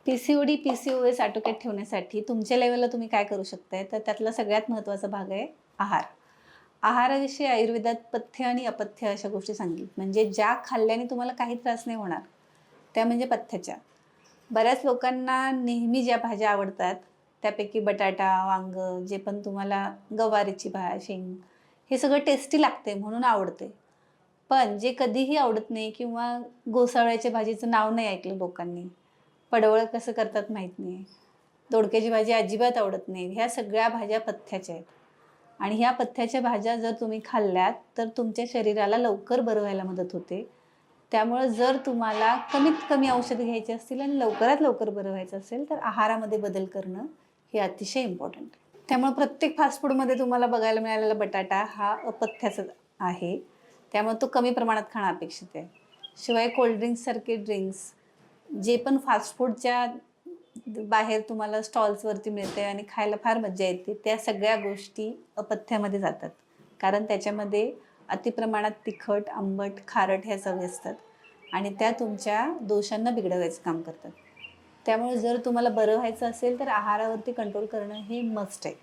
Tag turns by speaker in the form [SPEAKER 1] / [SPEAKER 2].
[SPEAKER 1] पी-सी-ओ-डी, पी-सी-ओ-एस आटोक्यात ठेवण्यासाठी तुमच्या लेव्हलला तुम्ही काय करू शकताय, तर त्यातला सगळ्यात महत्त्वाचा भाग आहे आहार. आहाराविषयी आयुर्वेदात पथ्य आणि अपथ्य अशा गोष्टी सांगितल्या. म्हणजे ज्या खाल्ल्याने तुम्हाला काही त्रास नाही होणार, त्या म्हणजे पथ्याच्या. बऱ्याच लोकांना नेहमी ज्या भाज्या आवडतात, त्यापैकी बटाटा, वांगं, जे पण तुम्हाला गवारीची शेंग, हे सगळं टेस्टी लागते म्हणून आवडते. पण जे कधीही आवडत नाही किंवा घोसावळ्याच्या भाजीचं नाव नाही ऐकलं लोकांनी, पडवळ कसं करतात माहीत नाही, दोडक्याची भाजी अजिबात आवडत नाही. ह्या सगळ्या भाज्या पथ्याच्या आहेत आणि ह्या पथ्याच्या भाज्या जर तुम्ही खाल्ल्यात, तर तुमच्या शरीराला लवकर बरं व्हायला मदत होते. त्यामुळं जर तुम्हाला कमीत कमी औषधं घ्यायची असतील आणि लवकरात लवकर बरं व्हायचं असेल, तर आहारामध्ये बदल करणं हे अतिशय इम्पॉर्टंट आहे. त्यामुळे प्रत्येक फास्ट फूडमध्ये तुम्हाला बघायला मिळालेला बटाटा हा अपथ्याचा आहे. त्यामुळे तो कमी प्रमाणात खाणं अपेक्षित आहे. शिवाय कोल्ड ड्रिंक्ससारखे ड्रिंक्स, जे पण फास्ट फूडच्या बाहेर तुम्हाला स्टॉल्सवरती मिळते आणि खायला फार मज्जा येते, त्या सगळ्या गोष्टी अपथ्यामध्ये जातात. कारण त्याच्यामध्ये अतिप्रमाणात तिखट, आंबट, खारट ह्या चवी असतात आणि त्या तुमच्या दोषांना बिघडवायचं काम करतात. त्यामुळे जर तुम्हाला बरं व्हायचं असेल, तर आहारावरती कंट्रोल करणं हे मस्ट आहे.